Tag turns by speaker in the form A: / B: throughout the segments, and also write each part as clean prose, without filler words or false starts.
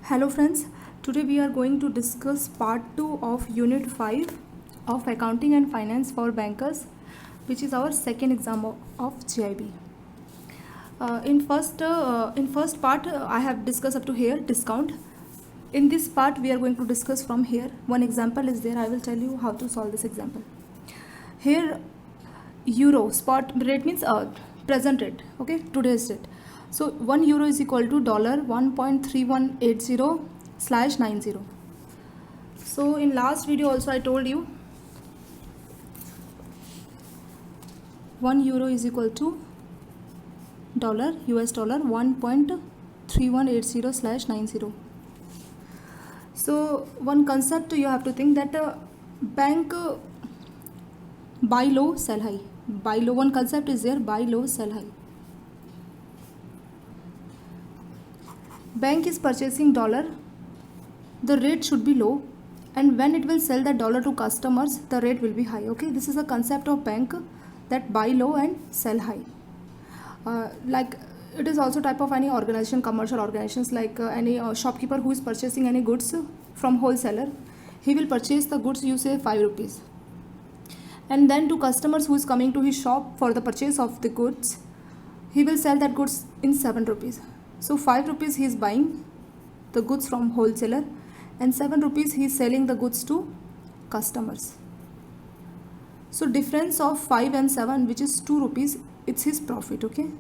A: Hello friends, today we are going to discuss part 2 of unit 5 of accounting and finance for bankers, which is our second exam of GIB. In first part I have discussed up to here discount. In this part we are going to discuss from here. One example is there. I will tell you how to solve this example. Here euro spot rate means present rate, okay, today's rate. So 1 euro is equal to $1.3180/90. So in last video also I told you 1 euro is equal to US dollar 1.3180/90. So one concept you have to think that bank buy low, sell high. Buy low, one concept is there, buy low, sell high. Bank is purchasing dollar, the rate should be low, and when it will sell that dollar to customers, the rate will be high. Okay, this is the concept of bank, that buy low and sell high. Like it is also type of any organization, commercial organizations, like any shopkeeper who is purchasing any goods from wholesaler. He will purchase the goods, you say 5 rupees, and then to customers who is coming to his shop for the purchase of the goods, he will sell that goods in 7 rupees. So 5 rupees he is buying the goods from wholesaler, and 7 rupees he is selling the goods to customers. So difference of 5 and 7, which is 2 rupees, it's his profit. Okay,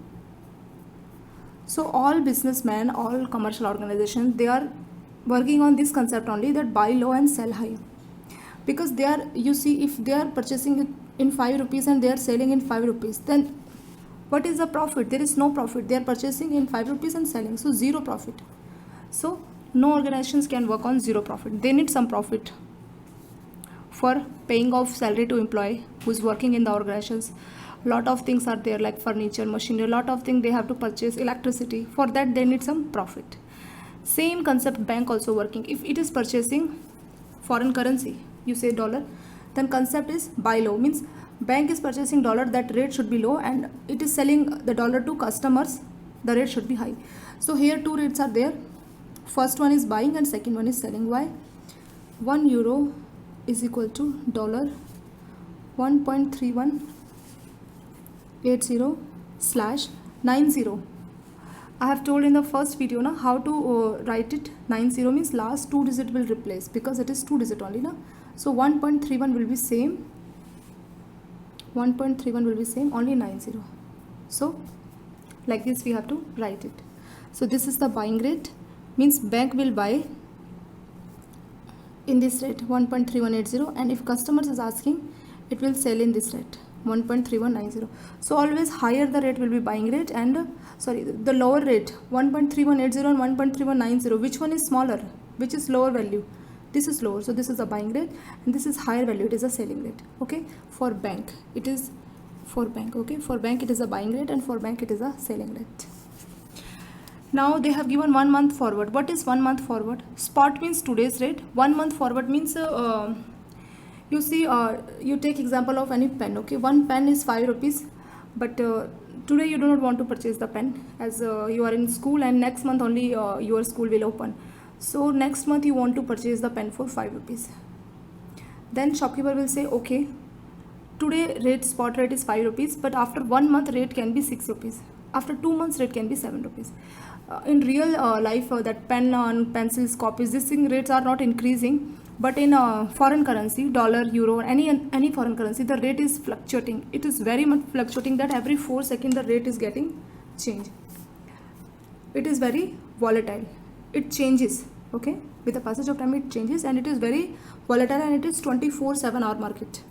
A: so all businessmen, all commercial organizations, they are working on this concept only, that buy low and sell high, because they are, you see, if they are purchasing it in 5 rupees and they are selling in 5 rupees, then what is the profit? There is no profit. They are purchasing in 5 rupees and selling, so zero profit. So no organizations can work on zero profit. They need some profit for paying off salary to employee who is working in the organizations. Lot of things are there, like furniture, machinery, lot of things they have to purchase, electricity. For that they need some profit. Same concept bank also working. If it is purchasing foreign currency, you say dollar, then concept is buy low, means bank is purchasing dollar, that rate should be low, and it is selling the dollar to customers, the rate should be high. So here two rates are there. First one is buying and second one is selling. Why? 1 euro is equal to dollar 1.3180/90. I have told in the first video now how to write it. 90 means last 2 digit will replace, because it is 2 digit only na. So 1.31 will be same, 1.31 will be same, only 90. So like this we have to write it. So this is the buying rate, means bank will buy in this rate 1.3180, and if customers is asking, it will sell in this rate 1.3190. So always higher the rate will be buying rate, and the lower rate 1.3180 and 1.3190, which one is smaller, which is lower value? This is lower, so this is a buying rate, and this is higher value, it is a selling rate. Okay, for bank it is, for bank, okay, for bank it is a buying rate, and for bank it is a selling rate. Now they have given 1 month forward. What is 1 month forward? Spot means today's rate. 1 month forward means you see, you take example of any pen. Okay, one pen is 5 rupees, but today you do not want to purchase the pen, as you are in school, and next month only your school will open. So next month you want to purchase the pen for 5 rupees. Then shopkeeper will say, okay, today rate, spot rate is 5 rupees, but after 1 month rate can be 6 rupees. After 2 months rate can be 7 rupees. In real life, that pen and pencils, copies, these thing rates are not increasing, but in foreign currency, dollar, euro, any foreign currency, the rate is fluctuating. It is very much fluctuating, that every 4 seconds the rate is getting changed. It is very volatile. It changes. Okay, with the passage of time it changes, and it is very volatile, and it is 24/7 hour market.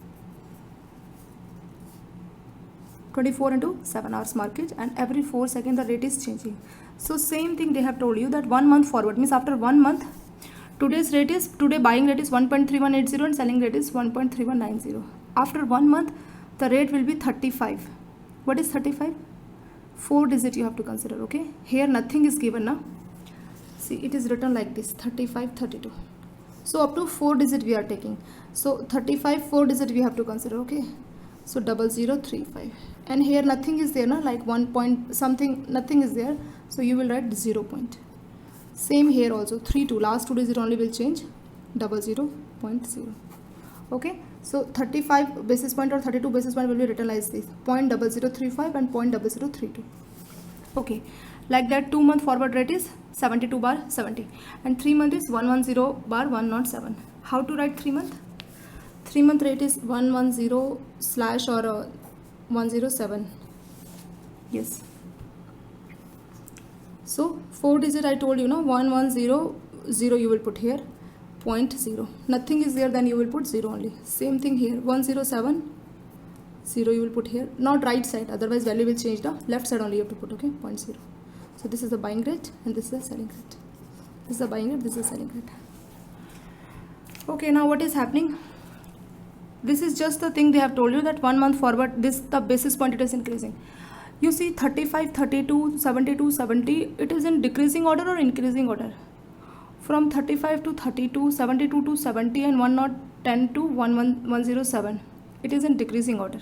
A: 24 into 7 hours market, and every 4 seconds the rate is changing. So same thing they have told you, that 1 month forward means after 1 month, today's rate is, today buying rate is 1.3180 and selling rate is 1.3190. After 1 month the rate will be 35. What is 35? 4 digit you have to consider. Okay, here nothing is given now. See, it is written like this, 35, 32. So up to 4 digit we are taking. So 35, 4 digit we have to consider. Okay, so 0035, and here nothing is there, na, like 1 point something, nothing is there, so you will write 0 point. Same here also, 32 last 2 digit only will change, 00.0. Okay, so 35 basis point or 32 basis point will be written like this, 0.0035 and 0.0032. Okay, like that 2 month forward rate is 72 bar 70 and 3 month is 110 bar 107. How to write 3 month? 3 month rate is 110 slash or 107. Yes. So 4 digit I told you, 1100 you will put here, 0.0. Nothing is there, then you will put 0 only. Same thing here, 107 0 you will put here, not right side, otherwise value will change, the left side only you have to put. Okay, 0.0. So this is the buying rate and this is the selling rate. This is the buying rate, this is the selling rate. Okay, now what is happening? This is just the thing they have told you, that 1 month forward, this the basis point it is increasing. You see 35, 32, 72, 70, it is in decreasing order or increasing order. From 35 to 32, 72 to 70 and 110 to 107, it is in decreasing order.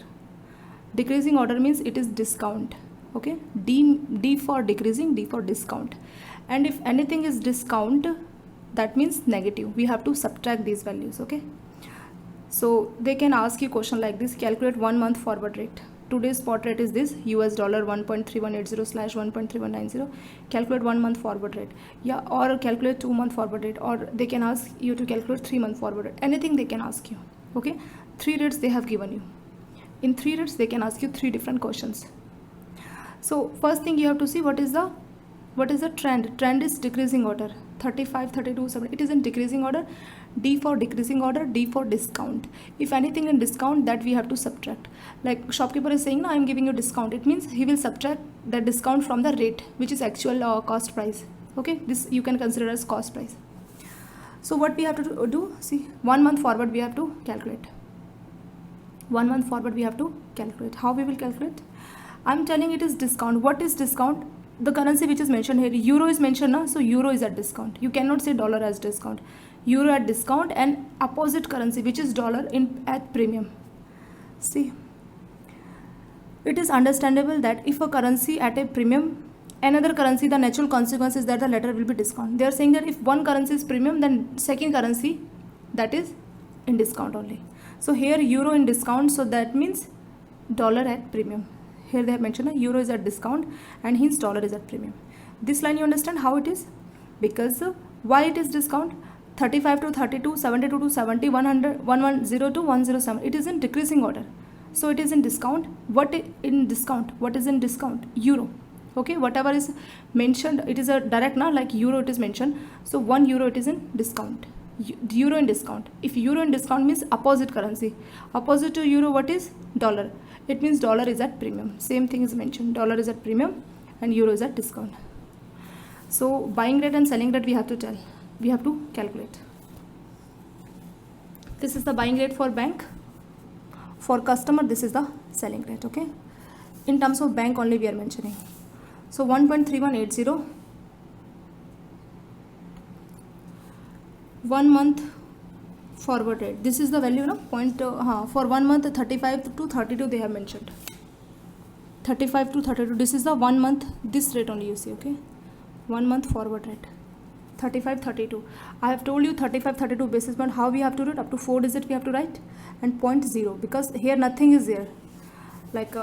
A: Decreasing order means it is discount. Okay, D for decreasing, D for discount. And if anything is discount, that means negative. We have to subtract these values. Okay, so they can ask you question like this, calculate 1 month forward rate. Today's spot rate is this, US dollar 1.3180 slash 1.3190. Calculate 1 month forward rate. Yeah, or calculate 2 month forward rate, or they can ask you to calculate 3 month forward rate. Anything they can ask you. Okay, 3 rates they have given you. In 3 rates they can ask you 3 different questions. So first thing you have to see, what is the trend. Trend is decreasing order, 35, 32, 70, it is in decreasing order. D for decreasing order, D for discount. If anything in discount, that we have to subtract. Like shopkeeper is saying, no, I am giving you discount, it means he will subtract the discount from the rate, which is actual cost price. Okay, this you can consider as cost price. So what we have to do, see, 1 month forward we have to calculate. 1 month forward we have to calculate. How we will calculate? I am telling it is discount. What is discount? The currency which is mentioned here, euro is mentioned now, so euro is at discount. You cannot say dollar as discount. Euro at discount and opposite currency which is dollar at premium. See, it is understandable that if a currency at a premium, another currency, the natural consequence is that the latter will be discount. They are saying that if one currency is premium, then second currency that is in discount only. So here euro in discount, so that means dollar at premium. Here they have mentioned euro is at discount and hence dollar is at premium. This line you understand how it is? Because why it is discount? 35 to 32, 72 to 70, 100, 110 to 107. It is in decreasing order. So it is in discount. What in discount? What is in discount? Euro. Okay, whatever is mentioned, it is a direct now, like euro it is mentioned. So 1 euro it is in discount. Euro in discount. If euro in discount means opposite currency. Opposite to euro, what is? Dollar. It means dollar is at premium. Same thing is mentioned. Dollar is at premium and euro is at discount. So buying rate and selling rate we have to tell. We have to calculate. This is the buying rate for bank. For customer, this is the selling rate. Okay. In terms of bank only we are mentioning. So 1.3180. 1 month forward rate. This is the value, for 1 month 35 to 32 they have mentioned. 35 to 32. This is the 1 month. This rate only you see. Okay. 1 month forward rate. 35, 32. I have told you 35, 32 basis point. How we have to do it? Up to 4 digit we have to write and 0.0, because here nothing is there. Like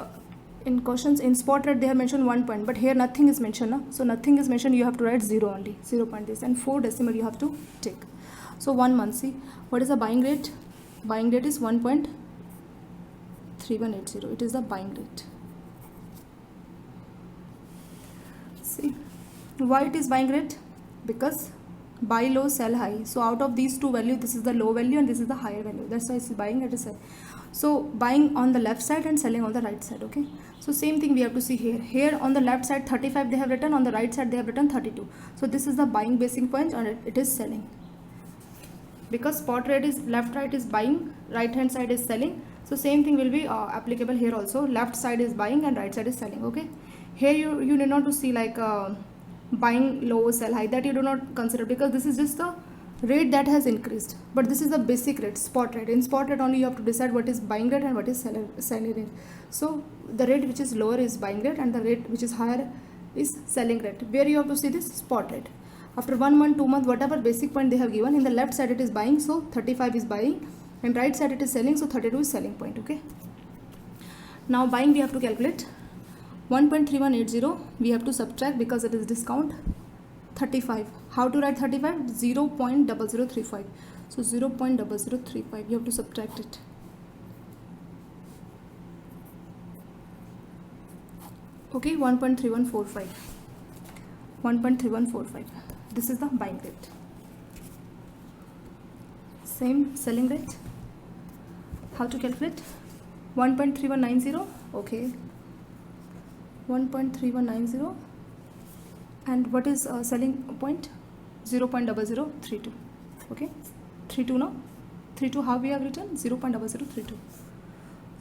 A: in questions in spot rate they have mentioned 1 point, but here nothing is mentioned. No? So nothing is mentioned. You have to write 0 only. 0 point this and 4 decimal you have to take. So 1 month. See what is the buying rate? Buying rate is 1.3180. It is the buying rate. See why it is buying rate? Because buy low, sell high. So out of these two values, this is the low value and this is the higher value. That's why it's buying at a sell. So buying on the left side and selling on the right side. Okay. So same thing we have to see here. Here on the left side 35 they have written, on the right side they have written 32. So this is the buying basic point and it is selling. Because spot rate is left, right is buying, right hand side is selling. So same thing will be applicable here also. Left side is buying and right side is selling. Okay. Here you need not to see like buying low, sell high, that you do not consider, because this is just the rate that has increased, but this is the basic rate, spot rate. In spot rate only you have to decide what is buying rate and what is selling rate. So the rate which is lower is buying rate and the rate which is higher is selling rate. Where you have to see this? Spot rate. After 1 month, 2 month, whatever basic point they have given, in the left side it is buying, so 35 is buying, and right side it is selling, so 32 is selling point. Okay. Now buying we have to calculate 1.3180, we have to subtract because it is discount 35. How to write 35? 0.0035. So 0.0035, you have to subtract it. Okay, 1.3145. 1.3145. This is the buying rate. Same selling rate. How to calculate? 1.3190. Okay. 1.3190. And what is selling point? 0.0032. Okay. 32 now. 32 how we have written? 0.0032.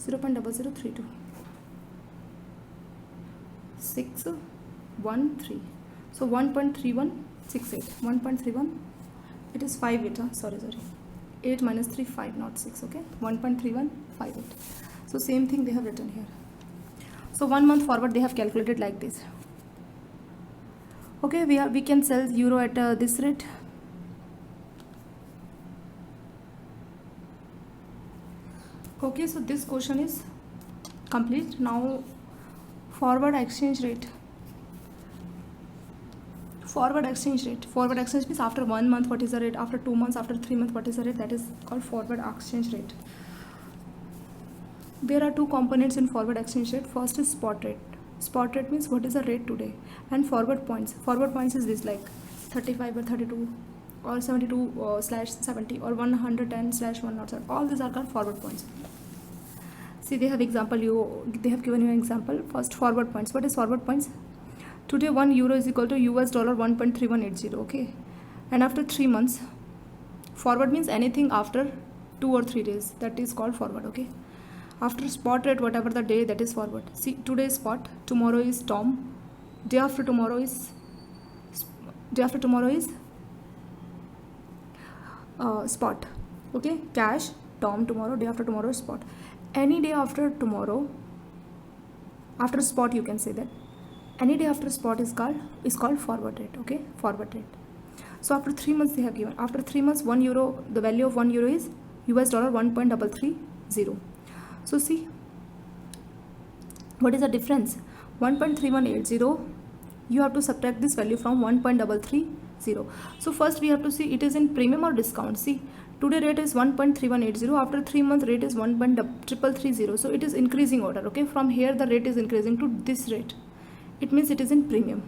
A: 0.0032. 613. So 1.3168. 1.31. It is 58. Sorry. 8 minus 3, 5, not 6. Okay. 1.3158. So same thing they have written here. So 1 month forward they have calculated like this. Okay, we can sell euro at this rate. Okay, so this question is complete. Now forward exchange rate. Forward exchange means after 1 month what is the rate, after 2 months, after 3 months what is the rate, that is called forward exchange rate. There are two components in forward exchange rate. First is spot rate. Spot rate means what is the rate today, and forward points. Forward points is this, like 35 or 32 or 72 slash 70 or 110 slash 107. All these are called forward points. See, they have example. They have given you an example. First, forward points. What is forward points? Today 1 euro is equal to US dollar 1.3180. Okay, and after 3 months, forward means anything after 2 or 3 days. That is called forward. Okay. After spot rate, whatever the day, that is forward. See, today is spot, tomorrow is Tom, day after tomorrow is spot. Okay, cash, Tom tomorrow, day after tomorrow is spot. Any day after tomorrow, after spot you can say that. Any day after spot is called forward rate. Okay, forward rate. So after 3 months they have given. After 3 months, 1 euro, the value of 1 euro is US dollar 1.330. So see, what is the difference? 1.3180, you have to subtract this value from 1.330. So first we have to see it is in premium or discount. See, today rate is 1.3180, after 3 months rate is 1.330. So it is increasing order. Okay, from here the rate is increasing to this rate. It means it is in premium.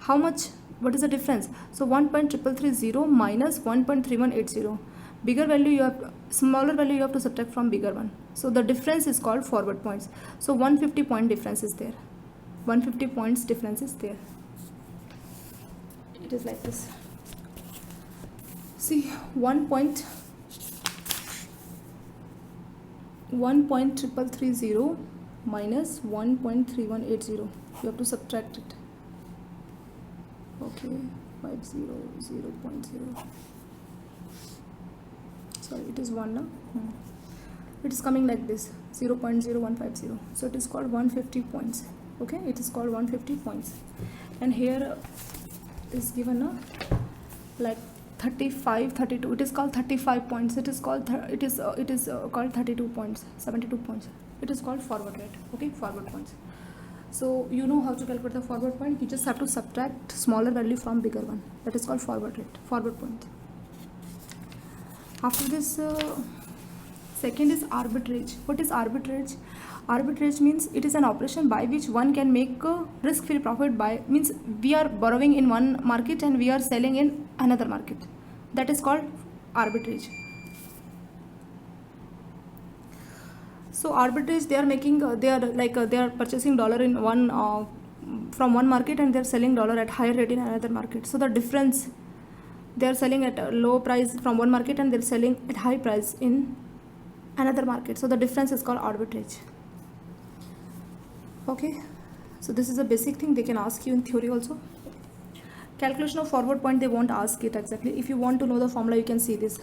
A: How much? What is the difference? So 1.330 minus 1.3180. Bigger value you have, smaller value you have to subtract from bigger one. So the difference is called forward points. So 150 point difference is there. 150 points difference is there. It is like this. See, 1.330 minus 1.3180. You have to subtract it. Okay, 50, 0.0. Sorry, it is 1 now. It is coming like this, 0.0150. So it is called 150 points. Okay, it is called 150 points. And here is given like 35, 32. It is called 35 points. It is called called 32 points, 72 points. It is called forward rate. Okay, forward points. So you know how to calculate the forward point. You just have to subtract smaller value from bigger one. That is called forward rate, forward point. After this, second is arbitrage. What is arbitrage? Arbitrage means it is an operation by which one can make a risk-free profit means we are borrowing in one market and we are selling in another market. That is called arbitrage. So arbitrage, they are making they are purchasing dollar in one from one market and they are selling dollar at higher rate in another market. So the difference, they are selling at a low price from one market and they are selling at high price in another market. So the difference is called arbitrage. Okay, so this is a basic thing they can ask you in theory also. Calculation of forward point, they won't ask it exactly. If you want to know the formula, you can see this.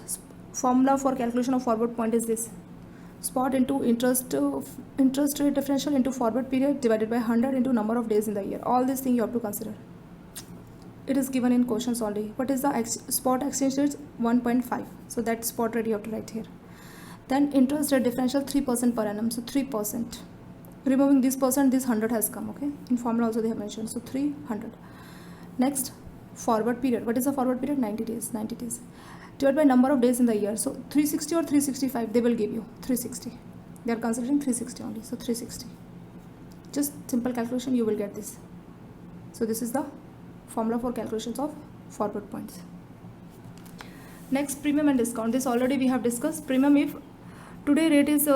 A: Formula for calculation of forward point is this: spot into interest rate differential into forward period divided by 100 into number of days in the year. All these things you have to consider. it is given in questions only. What is the spot exchange rate? 1.5. So that spot rate you have to write here. Then interest rate differential 3% per annum. So 3%. Removing this percent, this 100 has come. Okay. In formula also they have mentioned. So 300. Next, forward period. What is the forward period? 90 days. 90 days. Divided by number of days in the year. So 360 or 365, they will give you 360. They are considering 360 only. So 360. Just simple calculation, you will get this. So this is the formula for calculations of forward points. Next, premium and discount. This already we have discussed. Premium, if today rate is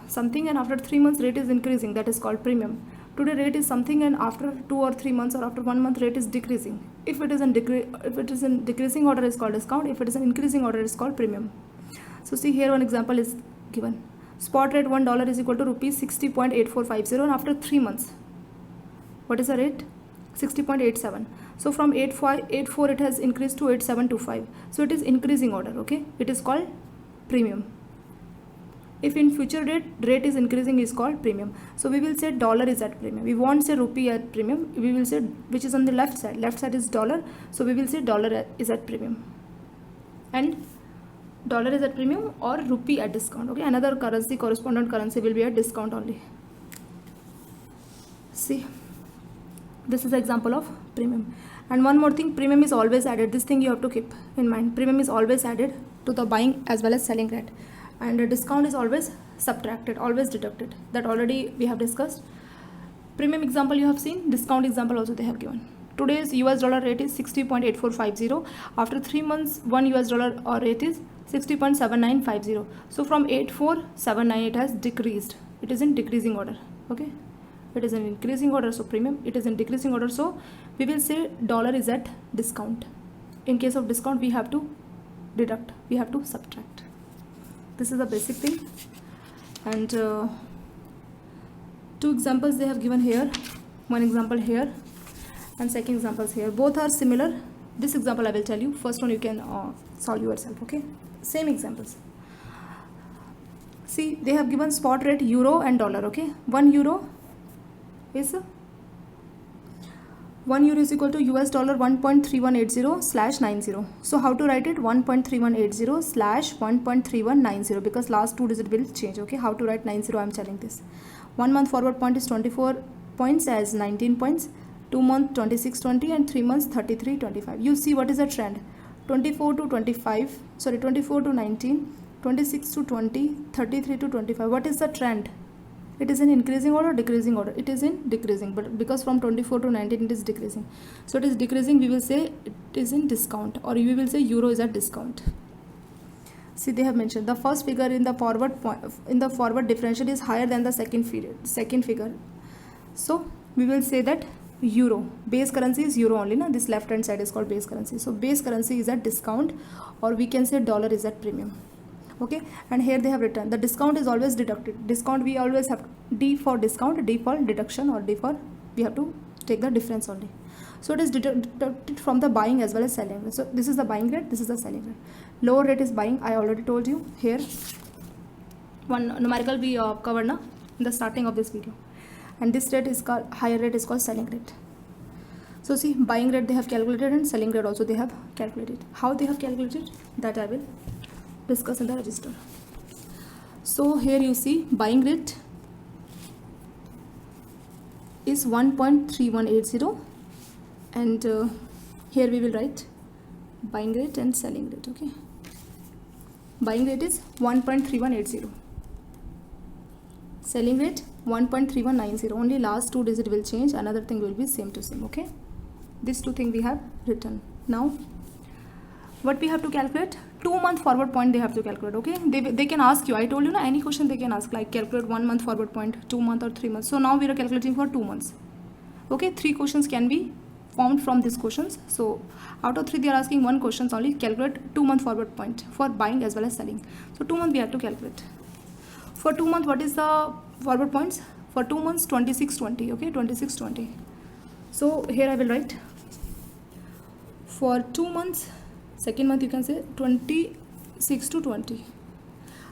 A: something and after 3 months rate is increasing, that is called premium. Today rate is something and after 2 or 3 months or after 1 month rate is decreasing. If it is in decreasing order, is called discount. If it is in increasing order, is called premium. So see here one example is given. Spot rate $1 is equal to rupees 60.8450, and after 3 months, what is the rate? 60.87. So from 8584 it has increased to 8725. So it is increasing order. Okay, it is called premium. If in future rate is increasing, is called premium. So we will say dollar is at premium. We won't say rupee at premium. We will say, which is on the left side. Left side is dollar. So we will say dollar is at premium. And dollar is at premium or rupee at discount. Okay, another currency, correspondent currency will be at discount only. See, this is the example of premium. And one more thing, premium is always added. This thing you have to keep in mind. Premium is always added to the buying as well as selling rate. And a discount is always subtracted, always deducted. That already we have discussed. Premium example you have seen, discount example also they have given. Today's US dollar rate is 60.8450. After 3 months, one US dollar or rate is 60.7950. So from 8479 it has decreased. It is in decreasing order. Okay, it is in increasing order, so premium. It is in decreasing order, so we will say dollar is at discount. In case of discount, we have to deduct, we have to subtract. This is the basic thing. And 2 examples they have given here. One example here and second examples here. Both are similar. This example I will tell you. First one you can solve yourself. Okay, same examples. See, they have given spot rate euro and dollar. Okay, 1 euro is equal to US dollar 1.3180/90. So how to write it? 1.3180/1.3190, because last 2 digit will change. Okay, how to write 90? I am telling this. 1 month forward point is 24 points as 19 points, 2 month 26.20, and 3 months 33.25. You see what is the trend? 24 to 25, sorry, 24 to 19, 26 to 20, 33 to 25. What is the trend? It is in increasing order or decreasing order? It is in decreasing, but because from 24 to 19 it is decreasing. So it is decreasing, we will say it is in discount, or we will say euro is at discount. See, they have mentioned the first figure in the forward differential is higher than the second figure. So we will say that euro, base currency is euro only. Now this left hand side is called base currency. So base currency is at discount, or we can say dollar is at premium. Okay, and here they have written the discount is always deducted. Discount, we always have D for discount, D for deduction, or D for, we have to take the difference only. So it is deducted from the buying as well as selling rate. So this is the buying rate, this is the selling rate. Lower rate is buying, I already told you. Here one numerical we covered now in the starting of this video. And this rate is called, higher rate is called selling rate. So see, buying rate they have calculated and selling rate also they have calculated. How they have calculated, that I will discuss in the register. So here you see buying rate is 1.3180, and here we will write buying rate and selling rate. Okay, buying rate is 1.3180, selling rate 1.3190. Only last 2 digit will change, another thing will be same to same. Okay, these 2 things we have written. Now what we have to calculate? 2 month forward point they have to calculate. Okay, they can ask you, I told you na, any question they can ask, like calculate 1 month forward point, 2 month or 3 months. So now we are calculating for 2 months. Okay, 3 questions can be formed from these questions. So out of 3 they are asking 1 question only, calculate 2 month forward point for buying as well as selling. So 2 month we have to calculate. For 2 month, what is the forward points? For 2 months 26.20. Okay, 26.20. So here I will write for 2 months, second month you can say 26 to 20.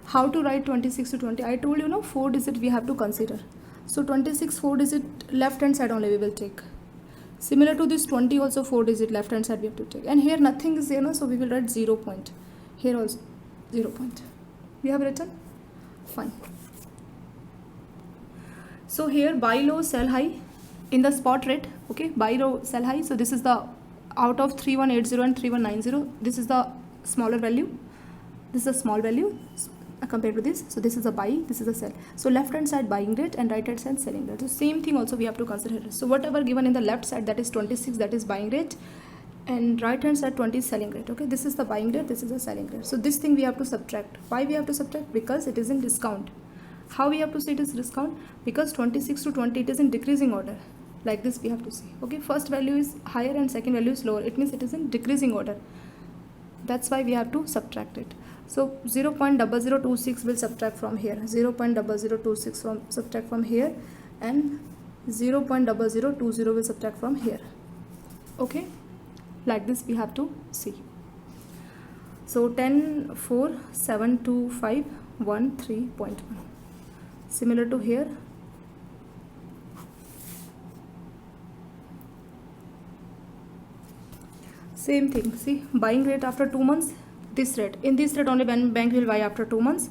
A: How to write 26 to 20? I told you, no, 4 digit we have to consider. So 26 4 digit left hand side only we will take. Similar to this 20 also 4 digit left hand side we have to take, and here nothing is there, no, so we will write 0 point. Here also 0 point we have written. Fine. So here buy low sell high in the spot rate. Okay, buy low sell high. So this is the out of 3180 and 3190, this is the smaller value, this is a small value compared to this. So this is a buy, this is a sell. So left hand side buying rate and right hand side selling rate. So same thing also we have to consider. So whatever given in the left side, that is 26, that is buying rate, and right hand side 20 is selling rate. Okay, this is the buying rate, this is the selling rate. So this thing we have to subtract. Why we have to subtract? Because it is in discount. How we have to say it is discount? Because 26 to 20 it is in decreasing order. Like this we have to see. Okay, first value is higher and second value is lower. It means it is in decreasing order. That's why we have to subtract it. So 0.0026 will subtract from here, 0.0026 from subtract from here, and 0.0020 will subtract from here. Okay, like this we have to see. So 10, 4, 7, 2, 5, 1, 3.1. Similar to here. Same thing. See, buying rate after 2 months, this rate. In this rate only bank will buy after 2 months,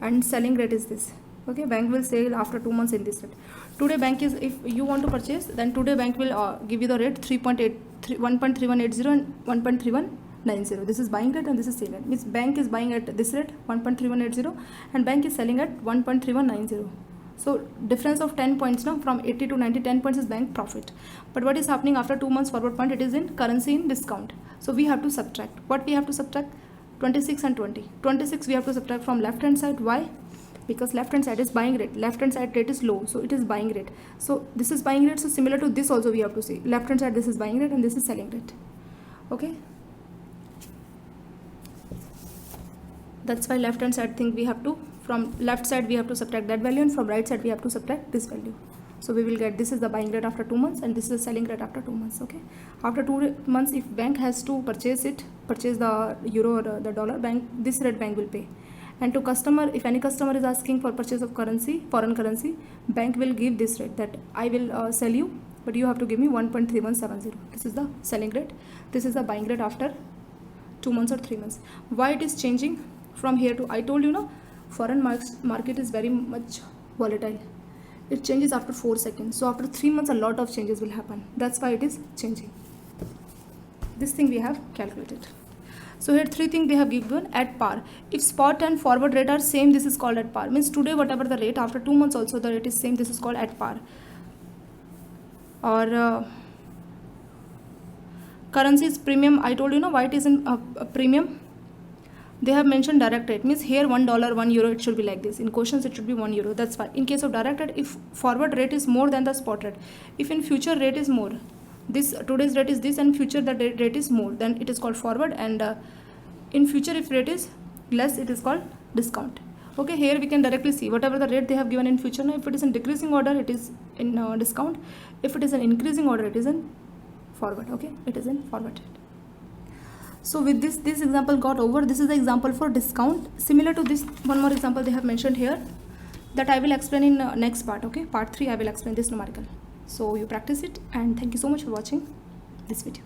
A: and selling rate is this. Okay, bank will sell after 2 months in this rate. Today bank is, if you want to purchase, then today bank will give you the rate 1.3180 and 1.3190. This is buying rate and this is selling rate. Means bank is buying at this rate 1.3180 and bank is selling at 1.3190. So difference of 10 points now, from 80 to 90, 10 points is bank profit. But what is happening after 2 months forward point? It is in currency in discount. So we have to subtract. What we have to subtract? 26 and 20. 26 we have to subtract from left hand side. Why? Because left hand side is buying rate. Left hand side rate is low. So it is buying rate. So this is buying rate. So similar to this also we have to see. Left hand side this is buying rate and this is selling rate. Okay. That's why left hand side thing we have to, from left side we have to subtract that value, and from right side we have to subtract this value. So we will get, this is the buying rate after 2 months and this is the selling rate after 2 months. Okay, after 2 months if bank has to purchase the euro or the dollar, bank, this rate bank will pay. And to customer, if any customer is asking for purchase of currency, foreign currency, bank will give this rate, that I will sell you, but you have to give me 1.3170. This is the selling rate. This is the buying rate after 2 months or 3 months. Why it is changing from here to, I told you no, foreign market is very much volatile. It changes after 4 seconds. So after 3 months a lot of changes will happen. That's why it is changing. This thing we have calculated. So here 3 things they have given at par. If spot and forward rate are same, this is called at par. Means today whatever the rate, after 2 months also the rate is same, this is called at par. Or currency is premium. I told you no, why it is in premium. They have mentioned direct rate, means here $1, 1 euro, it should be like this. In questions it should be 1 euro. That's why in case of direct rate, if forward rate is more than the spot rate, if in future rate is more, this today's rate is this and future the rate is more, then it is called forward, and in future if rate is less, it is called discount. Okay, here we can directly see whatever the rate they have given in future. Now if it is in decreasing order, it is in discount. If it is in increasing order, it is in forward. Okay, it is in forward rate. So with this example got over. This is the example for discount. Similar to this, one more example they have mentioned here, that I will explain in next part. Okay, part 3 I will explain this numerical. So you practice it, and thank you so much for watching this video.